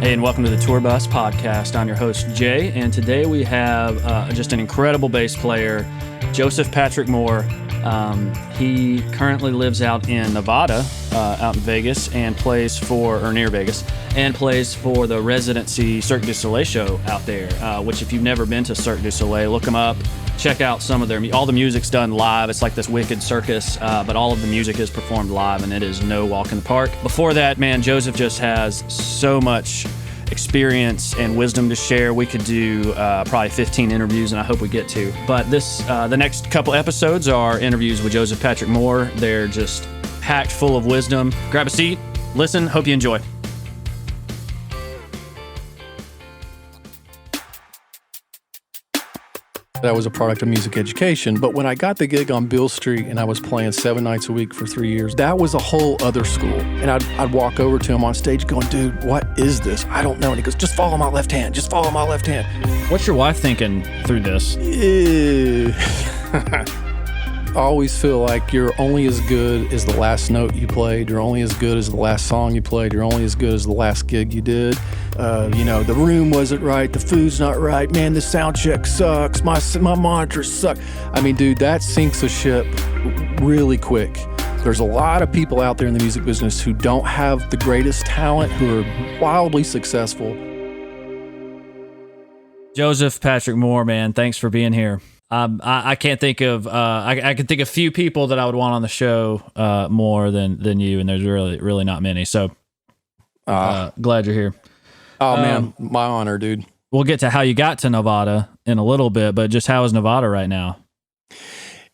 Hey, and welcome to the Tour Bus Podcast. I'm your host, Jay, and today we have just an incredible bass player, Joseph Patrick Moore. He currently lives out in Nevada, out in Vegas, and plays for, or near Vegas, and plays for the residency Cirque du Soleil show out there, which if you've never been to Cirque du Soleil, look them up. Check out some of all the music's done live. It's like this wicked circus, but all of the music is performed live, and it is no walk in the park. Before that, man, Joseph just has so much experience and wisdom to share. We could do probably 15 interviews, and I hope we get to. But the next couple episodes are interviews with Joseph Patrick Moore. They're just packed full of wisdom. Grab a seat, listen, hope you enjoy. That was a product of music education. But when I got the gig on Beale Street and I was playing 7 nights a week for 3 years, that was a whole other school. And I'd walk over to him on stage going, dude, what is this? I don't know. And he goes, just follow my left hand. Just follow my left hand. What's your wife thinking through this? I always feel like you're only as good as the last note you played. You're only as good as the last song you played. You're only as good as the last gig you did. The room wasn't right. The food's not right. Man, the sound check sucks. My monitors suck. I mean, dude, that sinks a ship really quick. There's a lot of people out there in the music business who don't have the greatest talent, who are wildly successful. Joseph Patrick Moore, man, thanks for being here. I can't think of I can think of few people that I would want on the show more than you, and there's really not many. So glad you're here. Oh man, my honor, dude. We'll get to how you got to Nevada in a little bit, but just how is Nevada right now?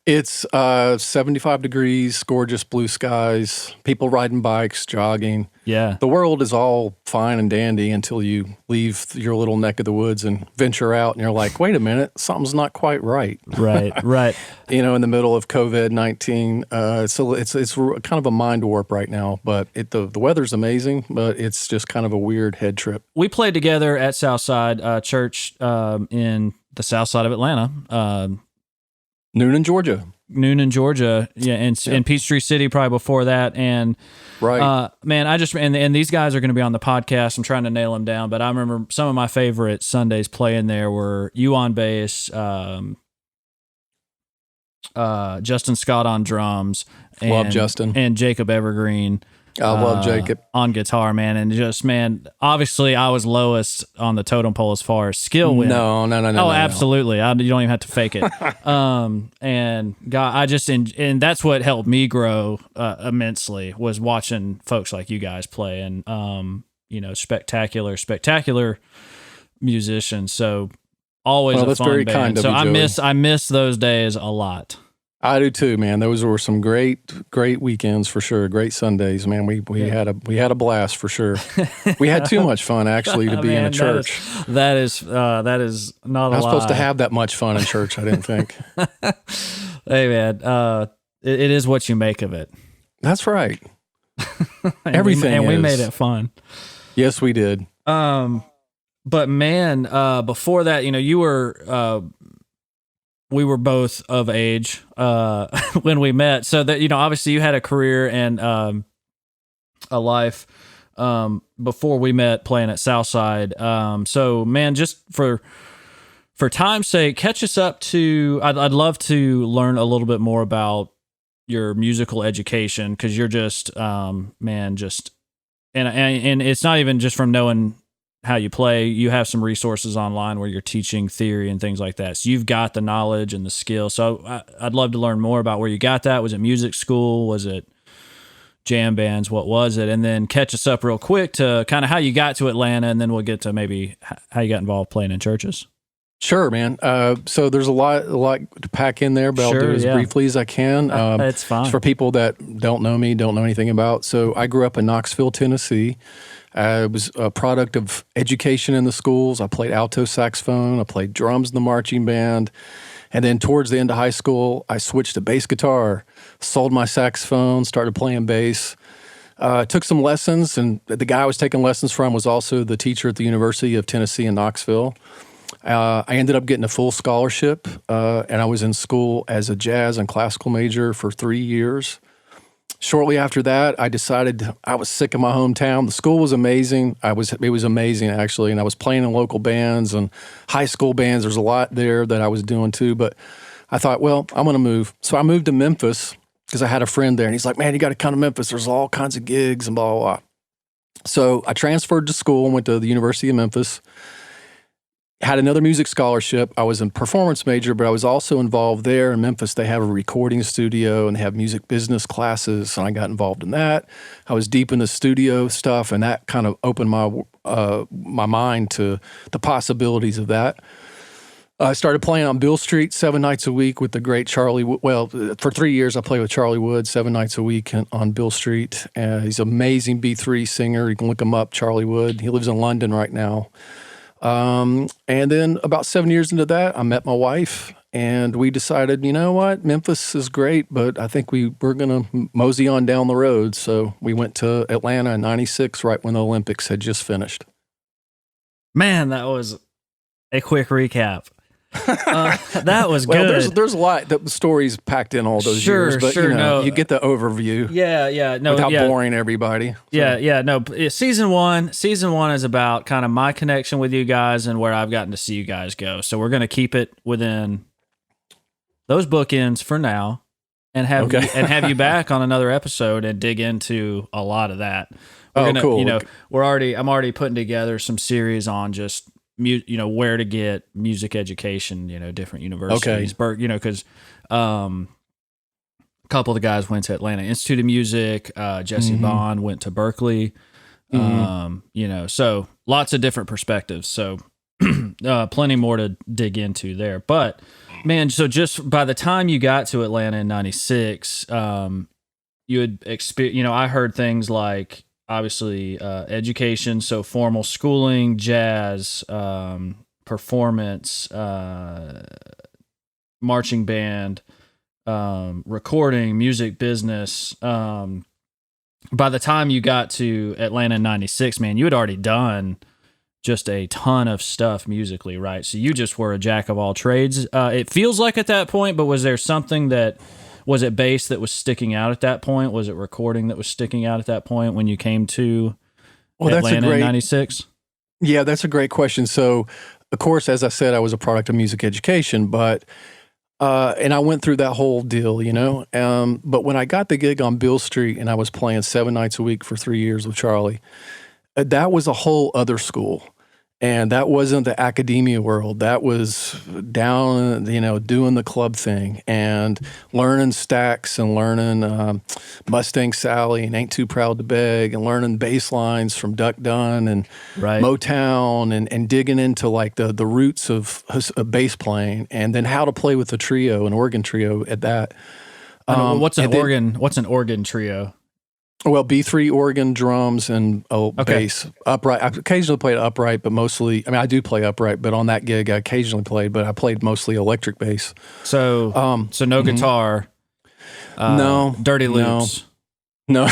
It's 75 degrees, gorgeous blue skies, people riding bikes, jogging. Yeah. The world is all fine and dandy until you leave your little neck of the woods and venture out, and you're like, wait a minute, something's not quite right. Right. In the middle of COVID-19, so it's kind of a mind warp right now, but the weather's amazing, but it's just kind of a weird head trip. We played together at Southside Church in the south side of Atlanta. Noonan, Georgia. Yeah, and Peachtree City probably before that. And right, man, and these guys are going to be on the podcast. I'm trying to nail them down, but I remember some of my favorite Sundays playing there were you on bass, Justin Scott on drums, love Justin, and Jacob Evergreen. I love Jacob on guitar, man, and just obviously I was lowest on the totem pole as far as skill went. No. Oh, absolutely. You don't even have to fake it. And God, and that's what helped me grow immensely was watching folks like you guys play, and spectacular musicians. So always a fun very band. Kind of so you, I miss those days a lot. I do too, man. Those were some great weekends for sure. Great Sundays, man. We had a blast for sure. We had too much fun actually to be in a church. That is not a lie. I'm supposed to have that much fun in church. I didn't think. Hey man, it is what you make of it. That's right. Everything, we made it fun. Yes, we did. But man, before that, you were. We were both of age when we met, so that obviously you had a career and a life before we met playing at Southside. So man, just for time's sake, catch us up to. I'd love to learn a little bit more about your musical education, because you're just and it's not even just from knowing how you play. You have some resources online where you're teaching theory and things like that. So you've got the knowledge and the skill. So I'd love to learn more about where you got that. Was it music school? Was it jam bands? What was it? And then catch us up real quick to kind of how you got to Atlanta, and then we'll get to maybe how you got involved playing in churches. Sure, man. So there's a lot to pack in there, but I'll do it as briefly as I can. It's fine. For people that don't know me, don't know anything about. So I grew up in Knoxville, Tennessee. I was a product of education in the schools. I played alto saxophone. I played drums in the marching band. And then towards the end of high school, I switched to bass guitar, sold my saxophone, started playing bass. Took some lessons, and the guy I was taking lessons from was also the teacher at the University of Tennessee in Knoxville. I ended up getting a full scholarship, and I was in school as a jazz and classical major for 3 years. Shortly after that, I decided I was sick of my hometown. The school was amazing. It was amazing actually, and I was playing in local bands and high school bands. There's a lot there that I was doing too, but I thought, well, I'm going to move. So I moved to Memphis because I had a friend there, and he's like, "Man, you got to come to Memphis. There's all kinds of gigs and blah blah blah." So I transferred to school and went to the University of Memphis. Had another music scholarship. I was a performance major, but I was also involved there in Memphis. They have a recording studio and they have music business classes, and I got involved in that. I was deep in the studio stuff, and that kind of opened my mind to the possibilities of that. I started playing on Bill Street 7 nights a week with the great Charlie. Well, for 3 years, I played with Charlie Wood 7 nights a week on Bill Street. He's an amazing B3 singer. You can look him up, Charlie Wood. He lives in London right now. And then about 7 years into that, I met my wife, and we decided, you know what, Memphis is great, but I think we're going to mosey on down the road. So we went to Atlanta in '96, right when the Olympics had just finished. Man, that was a quick recap. That was good. Well, there's a lot of stories packed in all those years, but you get the overview. Without boring everybody. So. Season one is about kind of my connection with you guys and where I've gotten to see you guys go. So we're going to keep it within those bookends for now, and have you back on another episode and dig into a lot of that. Cool. I'm already putting together some series on just where to get music education, different universities. Okay. Because a couple of the guys went to Atlanta Institute of Music. Jesse Bond went to Berkeley. So lots of different perspectives. So plenty more to dig into there. But man, so just by the time you got to Atlanta in '96, you had experienced. I heard things like, obviously, education, so formal schooling, jazz, performance, marching band, recording, music business. By the time you got to Atlanta in '96, man, you had already done just a ton of stuff musically, right? So you just were a jack of all trades. It feels like at that point, but was there something that... Was it bass that was sticking out at that point? Was it recording that was sticking out at that point when you came to Atlanta in '96? Yeah, that's a great question. So, of course, as I said, I was a product of music education, but and I went through that whole deal, But when I got the gig on Bill Street and I was playing 7 nights a week for 3 years with Charlie, that was a whole other school. And that wasn't the academia world. That was down, doing the club thing and learning Stax and learning Mustang Sally and Ain't Too Proud to Beg and learning bass lines from Duck Dunn and Motown and digging into like the roots of bass playing, and then how to play with an organ trio at that. What's an organ trio? Well, B3 organ, drums, and bass. Upright. I occasionally played upright, but mostly, I do play upright, but on that gig I occasionally played, but I played mostly electric bass. So no guitar. No. Dirty loops. No.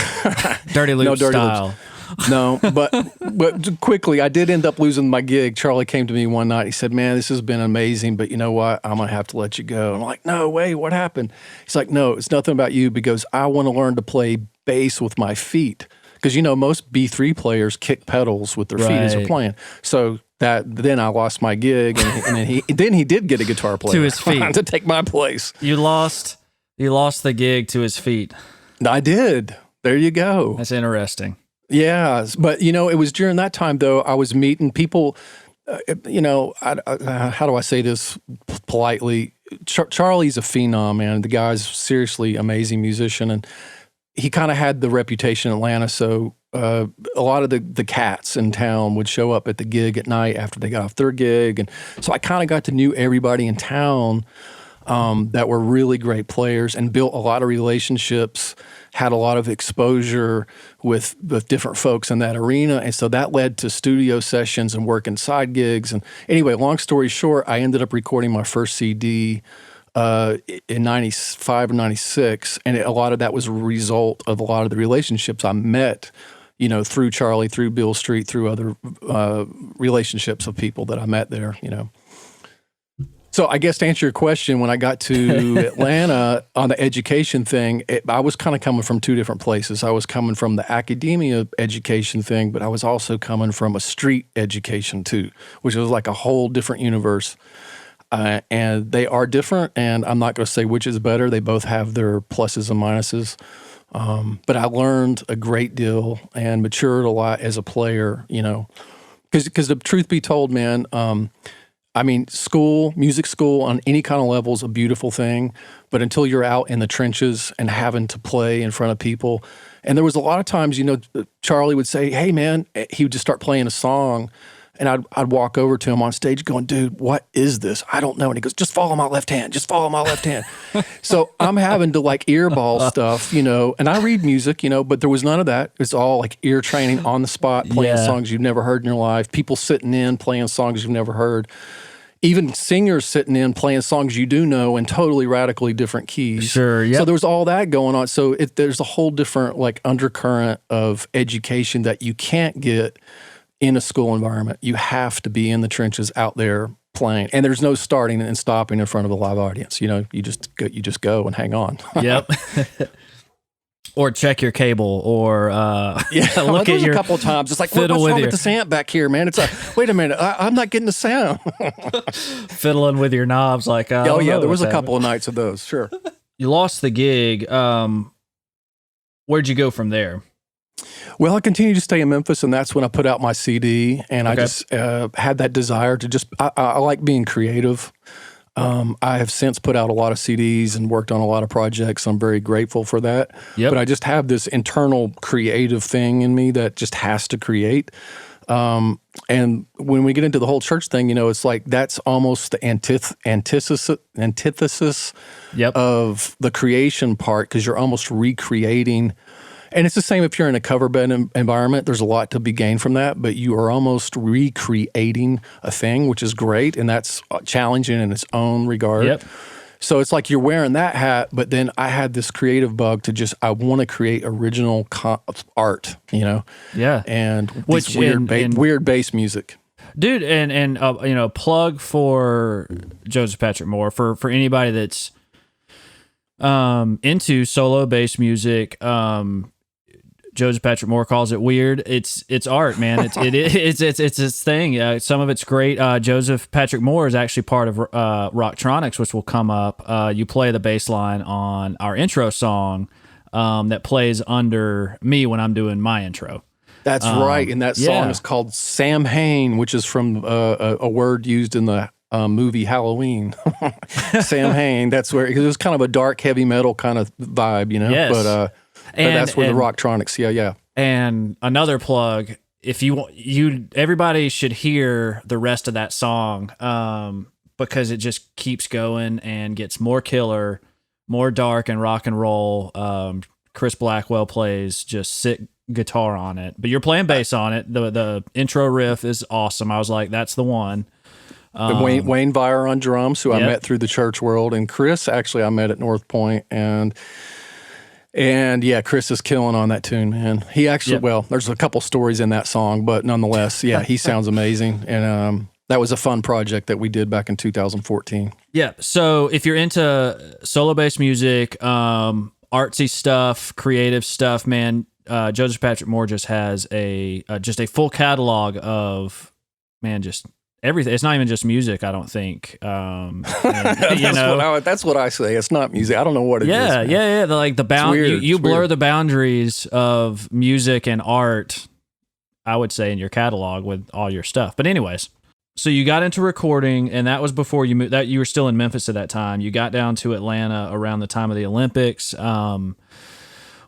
Dirty loop no dirty style. Loops. No, but quickly, I did end up losing my gig. Charlie came to me one night. He said, "Man, this has been amazing, but you know what? I'm going to have to let you go." And I'm like, "No way, what happened?" He's like, "No, it's nothing about you, because I want to learn to play bass with my feet." Because, most B3 players kick pedals with their feet as they're playing. So then I lost my gig, and then he did get a guitar player to his feet to take my place. You lost the gig to his feet. I did. There you go. That's interesting. Yeah, but it was during that time though I was meeting people. How do I say this politely? Charlie's a phenom, man. The guy's seriously amazing musician, and he kind of had the reputation in Atlanta. So a lot of the cats in town would show up at the gig at night after they got off their gig, and so I kind of got to know everybody in town that were really great players, and built a lot of relationships, had a lot of exposure with different folks in that arena. And so that led to studio sessions and working side gigs. And anyway, long story short, I ended up recording my first CD in '95 or '96. And a lot of that was a result of a lot of the relationships I met, through Charlie, through Bill Street, through other relationships of people that I met there, So I guess to answer your question, when I got to Atlanta on the education thing, I was kind of coming from two different places. I was coming from the academia education thing, but I was also coming from a street education too, which was like a whole different universe. And they are different, and I'm not going to say which is better. They both have their pluses and minuses. But I learned a great deal and matured a lot as a player, you know, because the truth be told, man, I mean, music school on any kind of level is a beautiful thing, but until you're out in the trenches and having to play in front of people, and there was a lot of times, you know, Charlie would say, hey, man, he would just start playing a song, and I'd walk over to him on stage going, dude, what is this? I don't know. And he goes, just follow my left hand. Just follow my left hand. So I'm having to like earball stuff, you know, and I read music, you know, but there was none of that. It's all like ear training on the spot, playing songs you've never heard in your life, people sitting in playing songs you've never heard, even singers sitting in playing songs you do know in totally radically different keys. Sure, yeah. So there was all that going on. So there's a whole different like undercurrent of education that you can't get in a school environment. You have to be in the trenches out there playing, and there's no starting and stopping in front of a live audience. You know, you just go and hang on. Yep. Or check your cable, or look at your. A couple of times, it's like, what's fiddle with wrong your- with the amp back here, man? It's like, wait a minute, I'm not getting the sound. Fiddling with your knobs, like Oh yeah, there was a couple of nights of those. Sure. You lost the gig. Where'd you go from there? Well, I continued to stay in Memphis, and that's when I put out my CD, and I just had that desire to just, I like being creative. I have since put out a lot of CDs and worked on a lot of projects. I'm very grateful for that. Yep. But I just have this internal creative thing in me that just has to create. And when we get into the whole church thing, you know, it's like that's almost the antithesis of the creation part, because you're almost recreating. And it's the same if you're in a cover band environment. There's a lot to be gained from that, but you are almost recreating a thing, which is great, and that's challenging in its own regard. Yep. So it's like you're wearing that hat, but then I had this creative bug to I want to create original art, you know? Yeah. And Which weird bass music. Dude, and you know, plug for Joseph Patrick Moore for anybody that's into solo bass music. Joseph Patrick Moore calls it weird. It's art, man. It's this thing. Some of it's great. Joseph Patrick Moore is actually part of Rocktronics, which will come up. You play the bass line on our intro song that plays under me when I'm doing my intro. That's right. And that song is called Sam Hain, which is from a word used in the movie Halloween. Sam Hain. That's where it was kind of a dark heavy metal kind of vibe, you know. Yes. But that's where the Rocktronics. Yeah. And another plug, if everybody should hear the rest of that song, because it just keeps going and gets more killer, more dark and rock and roll. Chris Blackwell plays just sick guitar on it, but you're playing bass on it. The intro riff is awesome. I was like, that's the one. Wayne Vire on drums, who I met through the church world, and Chris actually I met at North Point, and yeah, Chris is killing on that tune, man. He actually, well, there's a couple stories in that song, but nonetheless, yeah, he sounds amazing, and that was a fun project that we did back in 2014. Yeah, so if you're into solo bass music, artsy stuff, creative stuff, man, Joseph Patrick Moore just has a full catalog of, man, just everything. It's not even just music, I don't think. That's what I say. It's not music. I don't know what it is. Yeah. You blur the boundaries of music and art, I would say, in your catalog with all your stuff. But anyways, so you got into recording, and that was before you moved. That you were still in Memphis at that time. You got down to Atlanta around the time of the Olympics.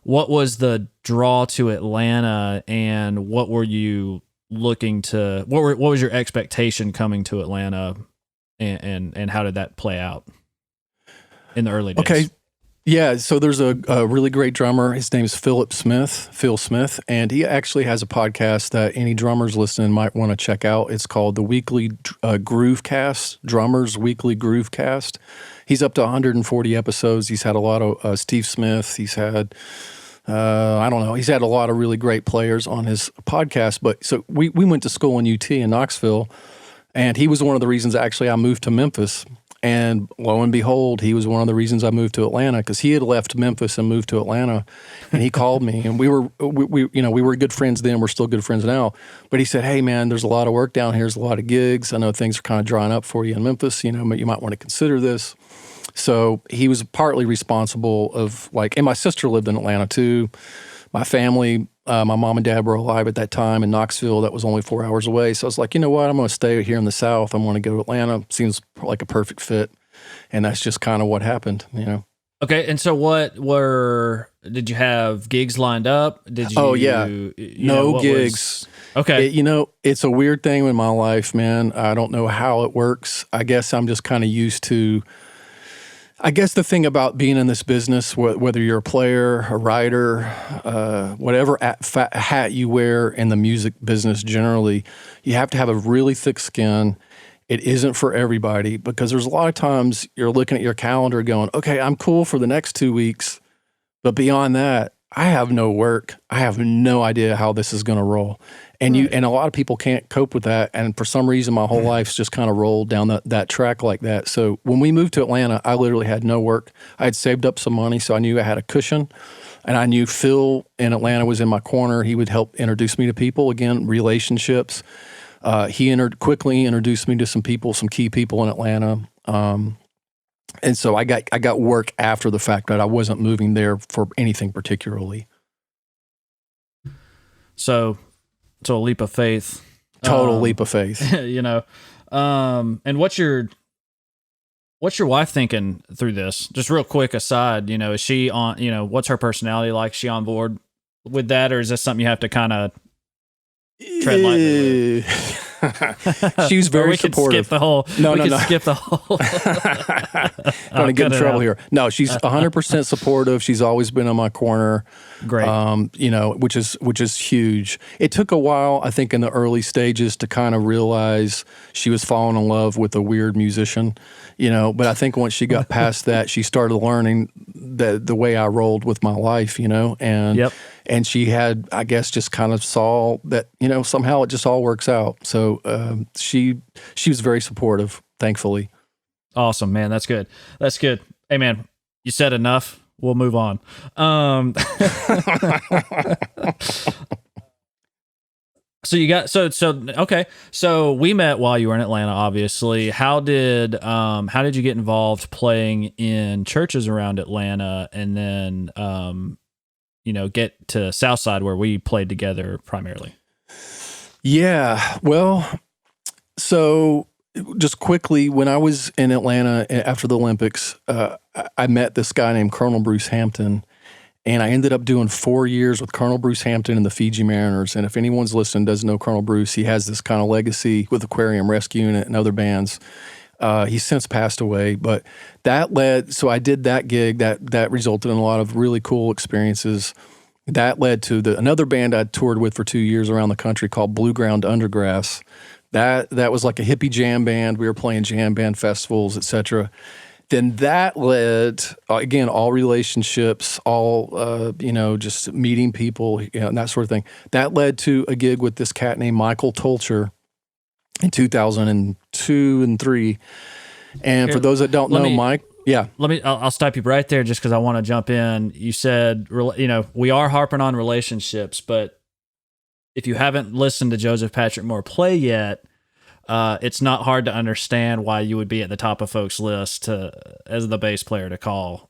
What was the draw to Atlanta, and what were you looking to? What was your expectation coming to Atlanta, and how did that play out in the early days? Okay, yeah. So there's a really great drummer. His name is Phil Smith, and he actually has a podcast that any drummers listening might want to check out. It's called the Weekly Groovecast, Drummers Weekly Groovecast. He's up to 140 episodes. He's had a lot of Steve Smith. He's had, he's had a lot of really great players on his podcast. But so we went to school in UT in Knoxville, and he was one of the reasons actually I moved to Memphis. And lo and behold, he was one of the reasons I moved to Atlanta, because he had left Memphis and moved to Atlanta. And he called me, and we were good friends then. We're still good friends now. But he said, "Hey, man, there's a lot of work down here. There's a lot of gigs. I know things are kind of drying up for you in Memphis. But you might want to consider this." So he was partly responsible of and my sister lived in Atlanta too. My family, my mom and dad were alive at that time in Knoxville. That was only 4 hours away. So I was like, you know what? I'm going to stay here in the South. I'm going to go to Atlanta. Seems like a perfect fit. And that's just kind of what happened, Okay. And so did you have gigs lined up? Did you? Oh, yeah. No gigs. Okay. It's a weird thing in my life, man. I don't know how it works. I guess I'm just kind of used to, I guess the thing about being in this business, whether you're a player, a writer, whatever hat you wear in the music business generally, you have to have a really thick skin. It isn't for everybody, because there's a lot of times you're looking at your calendar going, okay, I'm cool for the next 2 weeks, but beyond that, I have no work. I have no idea how this is going to roll. And and a lot of people can't cope with that. And for some reason, my whole life's just kind of rolled down that track like that. So when we moved to Atlanta, I literally had no work. I had saved up some money, so I knew I had a cushion. And I knew Phil in Atlanta was in my corner. He would help introduce me to people. Again, relationships. He quickly introduced me to some key people in Atlanta. And so I got work after the fact, that I wasn't moving there for anything particularly. So a leap of faith. Total leap of faith. And what's your wife thinking through this? Just real quick aside, is she on, what's her personality like? Is she on board with that, or is this something you have to kind of tread lightly with? She was very supportive. Skip the whole. Skip the whole. Don't to get in trouble here. No, she's 100% supportive. She's always been on my corner. Great. Which is huge. It took a while, I think, in the early stages to kind of realize she was falling in love with a weird musician. But I think once she got past that, she started learning the way I rolled with my life. And she had, I guess, just kind of saw that, somehow it just all works out. So she was very supportive, thankfully. Awesome, man. That's good. Hey, man, you said enough. We'll move on. Okay. So we met while you were in Atlanta, obviously. How did you get involved playing in churches around Atlanta, and then get to Southside where we played together primarily? Yeah. Well, so just quickly, when I was in Atlanta after the Olympics, I met this guy named Colonel Bruce Hampton, and I ended up doing 4 years with Colonel Bruce Hampton and the Fiji Mariners. And if anyone's listening doesn't know Colonel Bruce, he has this kind of legacy with Aquarium Rescue Unit and other bands. He's since passed away, but so I did that gig that resulted in a lot of really cool experiences. That led to another band I toured with for 2 years around the country called Blue Ground Undergrass. That was like a hippie jam band. We were playing jam band festivals, etc. Then that led, again, all relationships, all, just meeting people, and that sort of thing. That led to a gig with this cat named Michael Tolcher in 2002 and 3. And for those that don't know, Mike, yeah. I'll stop you right there just because I want to jump in. You said, we are harping on relationships, but if you haven't listened to Joseph Patrick Moore play yet, it's not hard to understand why you would be at the top of folks' list as the bass player to call.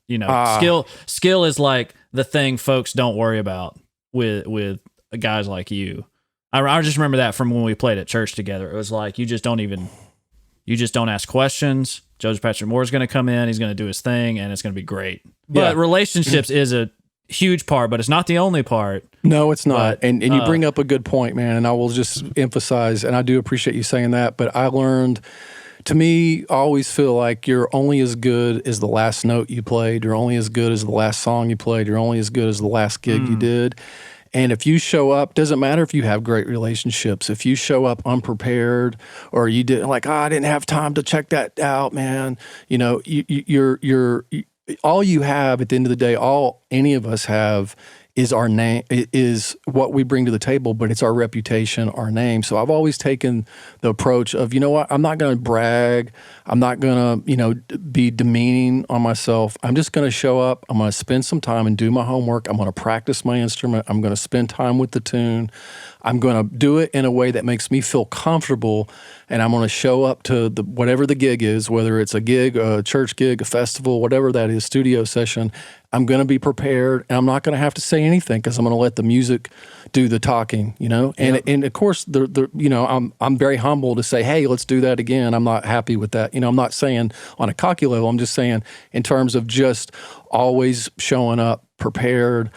Skill is like the thing folks don't worry about with guys like you. I just remember that from when we played at church together. It was like you just don't ask questions. Joseph Patrick Moore's going to come in, he's going to do his thing, and it's going to be great. But relationships is a huge part, but it's not the only part. No, it's not. And you bring up a good point, man, and I will just emphasize, and I do appreciate you saying that, but I learned, to me, I always feel like you're only as good as the last note you played, you're only as good as the last song you played, you're only as good as the last gig you did. And if you show up, doesn't matter if you have great relationships, if you show up unprepared or you didn't I didn't have time to check that out, man, you're all you have at the end of the day, all any of us have is our name, is what we bring to the table, but it's our reputation, our name. So I've always taken the approach of, you know what, I'm not going to brag. I'm not going to, be demeaning on myself. I'm just going to show up. I'm going to spend some time and do my homework. I'm going to practice my instrument. I'm going to spend time with the tune. I'm going to do it in a way that makes me feel comfortable, and I'm going to show up to whatever the gig is, whether it's a gig, a church gig, a festival, whatever that is, studio session. I'm going to be prepared, and I'm not going to have to say anything because I'm going to let the music do the talking, And of course, I'm very humble to say, hey, let's do that again. I'm not happy with that. I'm not saying on a cocky level. I'm just saying in terms of just always showing up prepared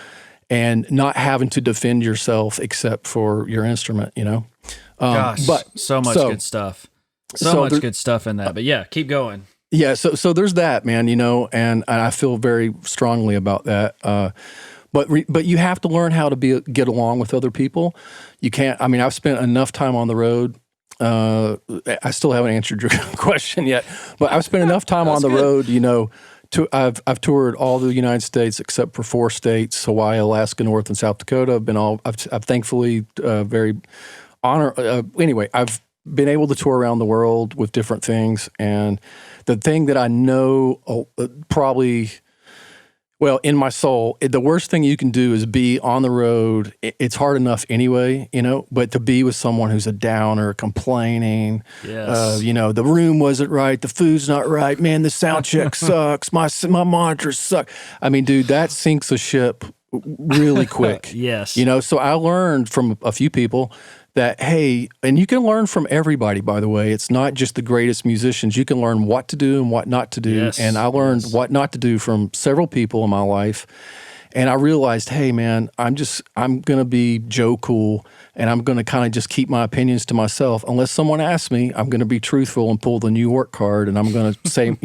and not having to defend yourself except for your instrument, Gosh, but so much good stuff. So much good stuff in that. But yeah, keep going. Yeah, so there's that, man, and I feel very strongly about that. But you have to learn how to get along with other people. You can't. I mean, I've spent enough time on the road. I still haven't answered your question yet, but I've spent enough time on the road. I've toured all the United States except for 4 states: Hawaii, Alaska, North and South Dakota. I've thankfully very honored. Anyway, I've been able to tour around the world with different things, and the thing that I know probably, well, in my soul, the worst thing you can do is be on the road. It's hard enough anyway, but to be with someone who's a downer, complaining, yes. The room wasn't right, the food's not right, man, the sound check sucks, my monitors suck. I mean, dude, that sinks a ship really quick. Yes. So I learned from a few people that, hey, and you can learn from everybody, by the way. It's not just the greatest musicians. You can learn what to do and what not to do. Yes, and I learned what not to do from several people in my life. And I realized, hey, man, I'm going to be Joe Cool, and I'm going to kind of just keep my opinions to myself. Unless someone asks me, I'm going to be truthful and pull the New York card, and I'm going to say,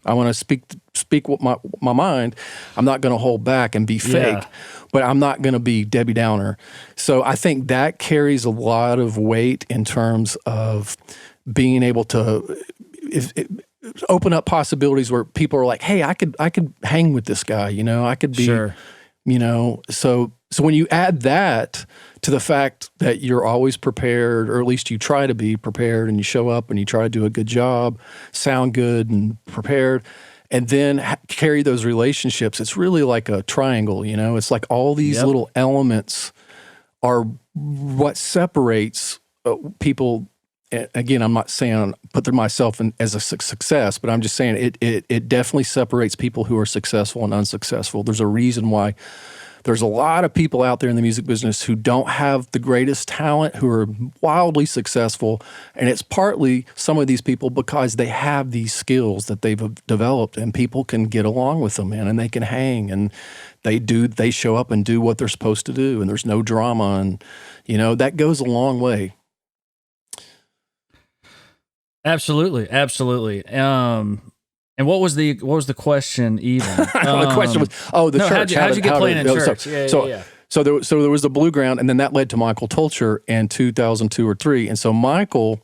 I want to speak what my mind. I'm not going to hold back and be fake. But I'm not going to be Debbie Downer. So I think that carries a lot of weight in terms of being able to open up possibilities where people are like, hey, I could hang with this guy, I could be, sure. So when you add that to the fact that you're always prepared, or at least you try to be prepared, and you show up and you try to do a good job, sound good and prepared, and then carry those relationships, it's really like a triangle, It's like all these little elements are what separates people. Again, I'm not saying put myself in as a success, but I'm just saying it definitely separates people who are successful and unsuccessful. There's a reason why there's a lot of people out there in the music business who don't have the greatest talent, who are wildly successful. And it's partly some of these people because they have these skills that they've developed, and people can get along with them, man, and they can hang, and they show up and do what they're supposed to do, and there's no drama. And, that goes a long way. Absolutely. Absolutely. And what was the question even? The question was, the church. How'd you get playing in church? So there was the Blue Ground, and then that led to Michael Tolcher in 2002 or 3. And so Michael,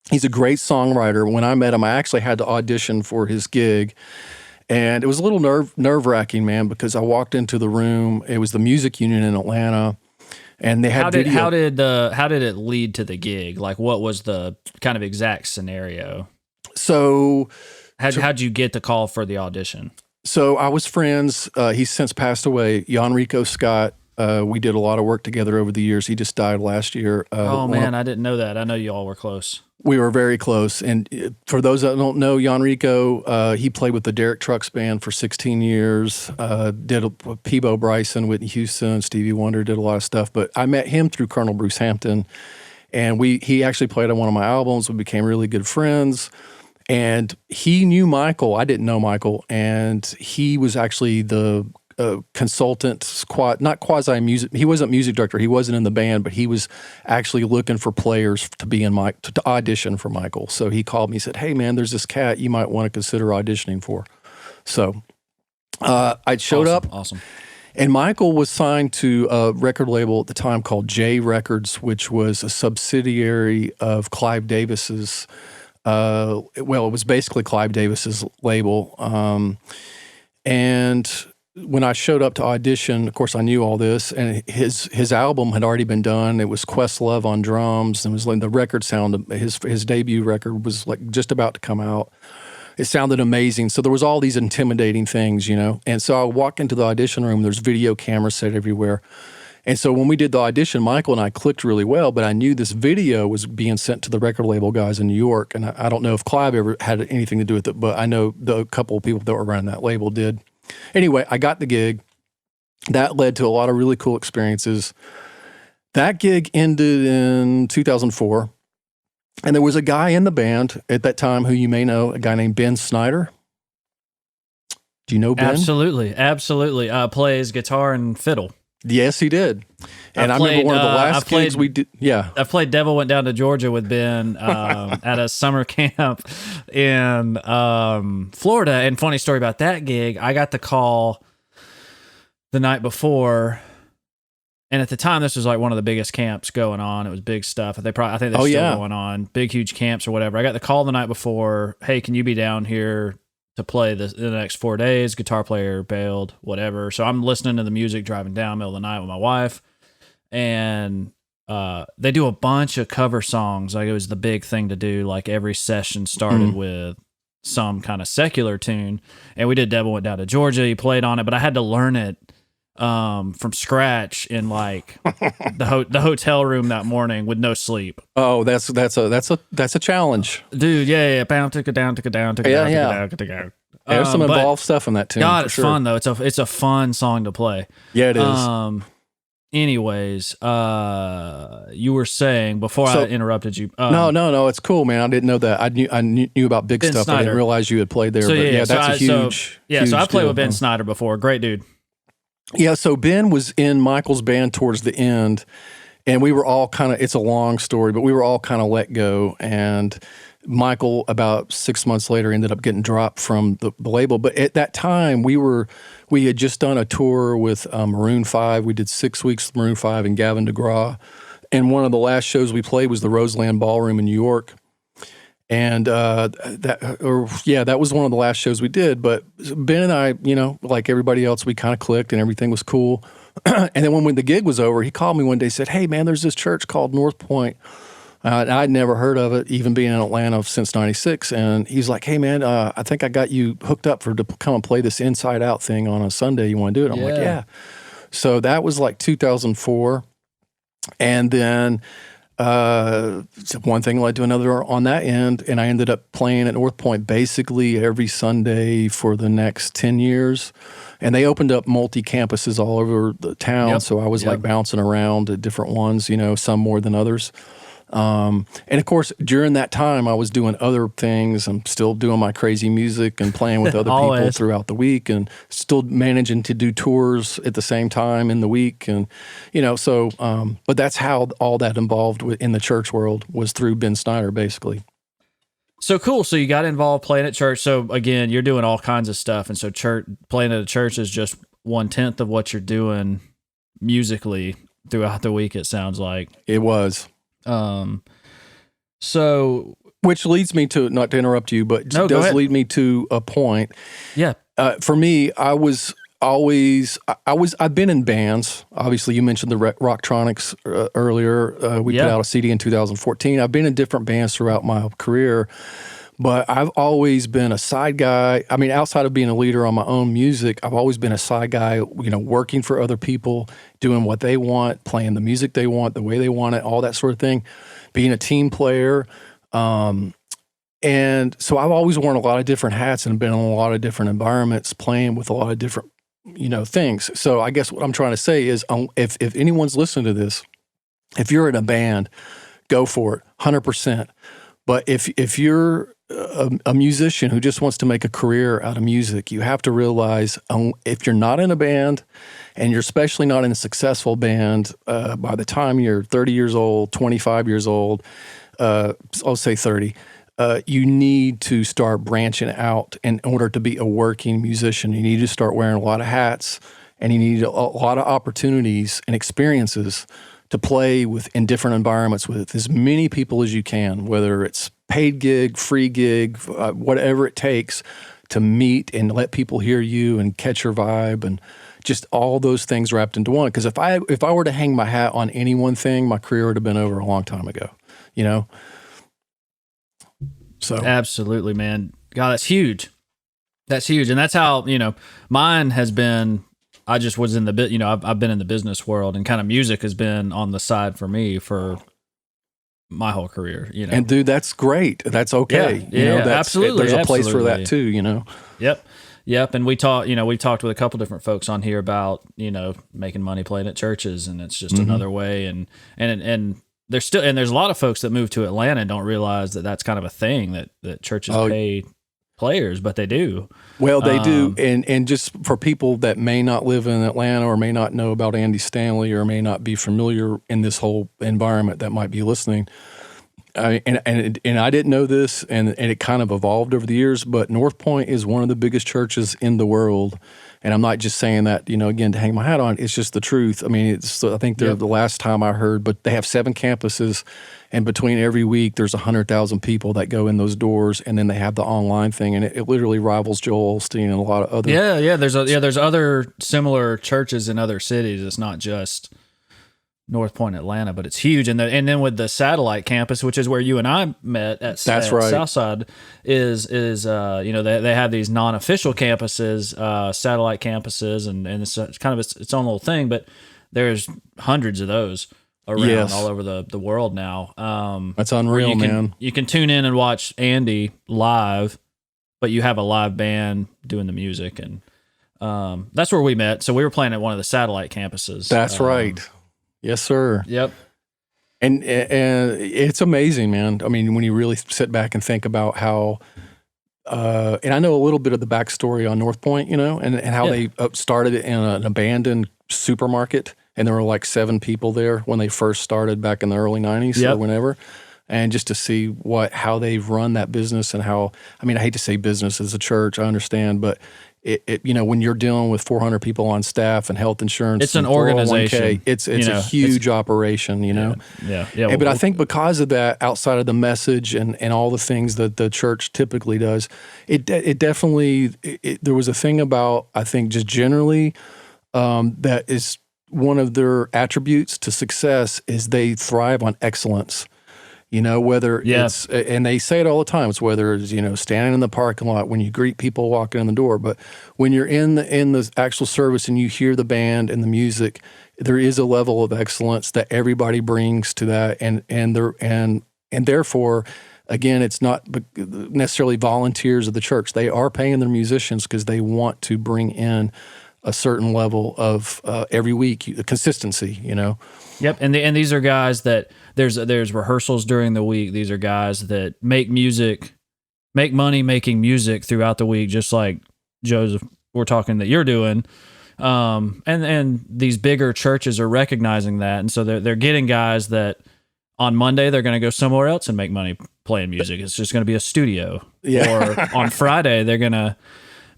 he's a great songwriter. When I met him, I actually had to audition for his gig. And it was a little nerve-wracking, man, because I walked into the room. It was the Music Union in Atlanta. And they had video. How did it lead to the gig? Like, what was the kind of exact scenario? So how'd you get the call for the audition? So I was friends. He's since passed away. Jan Rico Scott. We did a lot of work together over the years. He just died last year. Oh man, I didn't know that. I know you all were close. We were very close. And for those that don't know, Jan Rico, he played with the Derek Trucks Band for 16 years, did Peebo Bryson, Whitney Houston, Stevie Wonder, did a lot of stuff. But I met him through Colonel Bruce Hampton, and he actually played on one of my albums. We became really good friends. And he knew Michael. I didn't know Michael. And he was actually the consultant, not quasi-music. He wasn't music director. He wasn't in the band, but he was actually looking for players to be in to audition for Michael. So he called me and said, hey, man, there's this cat you might want to consider auditioning for. So I showed up. Awesome. And Michael was signed to a record label at the time called J Records, which was a subsidiary of Clive Davis's. It was basically Clive Davis's label. And when I showed up to audition, of course I knew all this, and his album had already been done. It was Questlove on drums, and it was like the record sound. His debut record was like just about to come out. It sounded amazing. So there was all these intimidating things, you know. And so I walk into the audition room. There's video cameras set everywhere. And so when we did the audition, Michael and I clicked really well, but I knew this video was being sent to the record label guys in New York. And I don't know if Clive ever had anything to do with it, but I know a couple of people that were running that label did. Anyway, I got the gig. That led to a lot of really cool experiences. That gig ended in 2004. And there was a guy in the band at that time who you may know, a guy named Ben Snyder. Do you know Ben? Absolutely. Plays guitar and fiddle. Yes, he did. And I remember one of the last gigs we did. Yeah. I played Devil Went Down to Georgia with Ben at a summer camp in Florida. And funny story about that gig, I got the call the night before. And at the time, this was like one of the biggest camps going on. It was big stuff. I think they're still going on. Big, huge camps or whatever. I got the call the night before. Hey, can you be down here to play the next 4 days? Guitar player bailed, whatever. So I'm listening to the music driving down middle of the night with my wife. And they do a bunch of cover songs. Like it was the big thing to do. Like every session started with some kind of secular tune. And we did Devil Went Down to Georgia. He played on it, but I had to learn it from scratch in like the hotel room that morning with no sleep. Oh, that's a challenge, dude. Yeah. Bound, took it down, took it down, took it down, took it down. There's some involved stuff in that tune. God, it's fun though. It's a fun song to play. Yeah, it is. Anyways, you were saying before I interrupted you. No, it's cool, man. I didn't know that. I knew about big Ben stuff. Snyder. I didn't realize you had played there. So, but that's a huge. So I played deal, with Ben Snyder before. Great dude. Yeah, so Ben was in Michael's band towards the end, and we were all kind of, it's a long story, but we were all kind of let go. And Michael, about 6 months later, ended up getting dropped from the label. But at that time, we had just done a tour with Maroon 5. We did 6 weeks with Maroon 5 and Gavin DeGraw. And one of the last shows we played was the Roseland Ballroom in New York. And that was one of the last shows we did. But Ben and I, you know, like everybody else, we kind of clicked and everything was cool. And then when the gig was over, he called me one day and said, "Hey, man, there's this church called North Point." I'd never heard of it, even being in Atlanta since '96. And he's like, "Hey, man, I think I got you hooked up to come and play this Inside Out thing on a Sunday. You want to do it?" I'm like, "Yeah." So that was like 2004. And then one thing led to another on that end, and I ended up playing at North Point basically every Sunday for the next 10 years. And they opened up multi-campuses all over the town, so I was like bouncing around at different ones, you know, some more than others. And of course, during that time, I was doing other things. I'm still doing my crazy music and playing with other people throughout the week, and still managing to do tours at the same time in the week. And, you know, so, but that's how all that involved in the church world was through Ben Snyder, basically. So cool. So you got involved playing at church. So again, you're doing all kinds of stuff. And so playing at a church is just 1/10 of what you're doing musically throughout the week, it sounds like. It was. So which leads me to, not to interrupt you, but does lead me to a point. Yeah. For me, I've been in bands. Obviously, you mentioned the Rocktronics earlier. We put out a CD in 2014. I've been in different bands throughout my career, but I've always been a side guy. I mean, outside of being a leader on my own music, I've always been a side guy, you know, working for other people, doing what they want, playing the music they want, the way they want it, all that sort of thing, being a team player. And so I've always worn a lot of different hats and been in a lot of different environments, playing with a lot of different, you know, things. So I guess what I'm trying to say is, if anyone's listening to this, if you're in a band, go for it, 100%. But if you're a musician who just wants to make a career out of music, you have to realize, if you're not in a band, and you're especially not in a successful band, by the time you're 30 years old, 25 years old, I'll say 30, you need to start branching out in order to be a working musician. You need to start wearing a lot of hats, and you need a lot of opportunities and experiences to play in different environments with as many people as you can, whether it's paid gig, free gig, whatever it takes to meet and let people hear you and catch your vibe and just all those things wrapped into one. Because if I were to hang my hat on any one thing, my career would have been over a long time ago, you know? So absolutely, man. God, that's huge. That's huge. And that's how, you know, mine has been, I just was in the bit, you know, I've been in the business world, and kind of music has been on the side for me for my whole career, you know. And dude, that's great. That's okay. Yeah, yeah, absolutely. There's a place for absolutely. that too, you know. Yep. And we talked with a couple different folks on here about, you know, making money playing at churches, and it's just another way. And there's a lot of folks that move to Atlanta and don't realize that that's kind of a thing that churches pay players, but they do. Well, they do. And just for people that may not live in Atlanta or may not know about Andy Stanley or may not be familiar in this whole environment that might be listening, and I didn't know this, and it kind of evolved over the years, but North Point is one of the biggest churches in the world. And I'm not just saying that, you know, again, to hang my hat on. It's just the truth. I mean, I think they're the last time I heard, but they have 7 campuses, and between every week, there's 100,000 people that go in those doors, and then they have the online thing, and it literally rivals Joel Osteen and a lot of other. Yeah. There's other similar churches in other cities. It's not just North Point, Atlanta, but it's huge. And then with the satellite campus, which is where you and I met at Southside, is you know, they have these non-official campuses, satellite campuses, and it's kind of its own little thing. But there's hundreds of those around all over the world now. That's unreal, man. You can tune in and watch Andy live, but you have a live band doing the music, and that's where we met. So we were playing at one of the satellite campuses. That's right. Yes, sir. Yep. And it's amazing, man. I mean, when you really sit back and think about how, and I know a little bit of the backstory on North Point, you know, and how they started in an abandoned supermarket, and there were like 7 people there when they first started back in the early 90s or whenever. And just to see how they've run that business and how, I mean, I hate to say business as a church, I understand, but it you know, when you're dealing with 400 people on staff and health insurance, it's an organization. It's a huge operation, you know. Yeah. But I think because of that, outside of the message and all the things that the church typically does, it definitely there was a thing about, I think, just generally that is one of their attributes to success is they thrive on excellence. You know, whether it's, and they say it all the time, it's whether it's, you know, standing in the parking lot when you greet people walking in the door, but when you're in the actual service and you hear the band and the music, there is a level of excellence that everybody brings to that, and therefore, again, it's not necessarily volunteers of the church. They are paying their musicians because they want to bring in a certain level of every week consistency, you know. Yep, and these are guys that there's rehearsals during the week. These are guys that make money making music throughout the week, just like Joseph, we're talking that you're doing. And these bigger churches are recognizing that, and so they're getting guys that on Monday they're going to go somewhere else and make money playing music. It's just going to be a studio. Or on Friday they're going to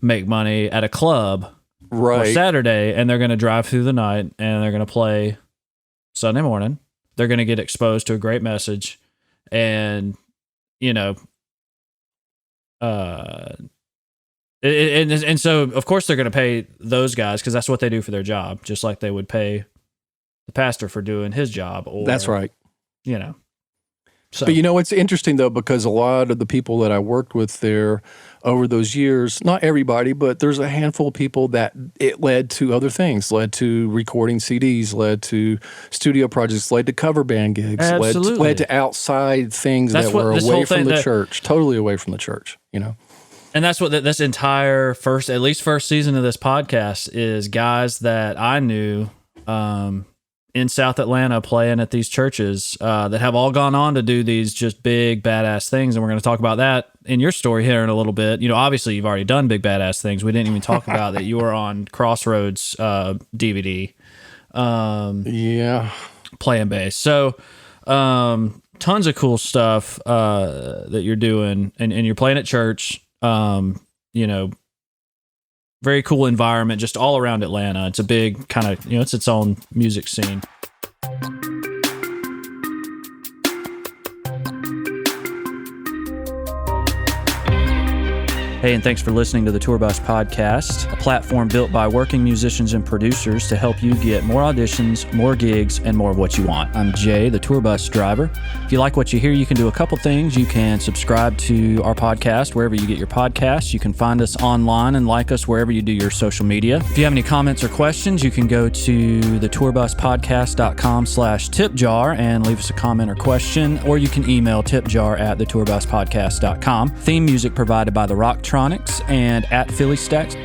make money at a club. Right. Or Saturday, and they're going to drive through the night, and they're going to play Sunday morning. They're going to get exposed to a great message, and you know, and so of course they're going to pay those guys because that's what they do for their job, just like they would pay the pastor for doing his job. Or, that's right. You know. So. But you know, it's interesting though, because a lot of the people that I worked with there over those years, not everybody, but there's a handful of people that it led to other things, led to recording CDs, led to studio projects, led to cover band gigs, led to outside things that were away from the church, totally away from the church, you know. And that's what this entire first season of this podcast is, guys that I knew in South Atlanta playing at these churches that have all gone on to do these just big badass things, and we're going to talk about that in your story here in a little bit. You know, obviously you've already done big badass things. We didn't even talk about that you were on Crossroads DVD. Playing bass. So tons of cool stuff that you're doing, and you're playing at church. You know, very cool environment just all around Atlanta. It's a big kind of, you know, it's its own music scene. Hey, and thanks for listening to the Tour Bus Podcast, a platform built by working musicians and producers to help you get more auditions, more gigs, and more of what you want. I'm Jay, the tour bus driver. If you like what you hear, you can do a couple things. You can subscribe to our podcast wherever you get your podcasts. You can find us online and like us wherever you do your social media. If you have any comments or questions, you can go to thetourbuspodcast.com/tipjar and leave us a comment or question, or you can email tipjar@thetourbuspodcast.com. Theme music provided by the Rocktronics and at Philly Stacks.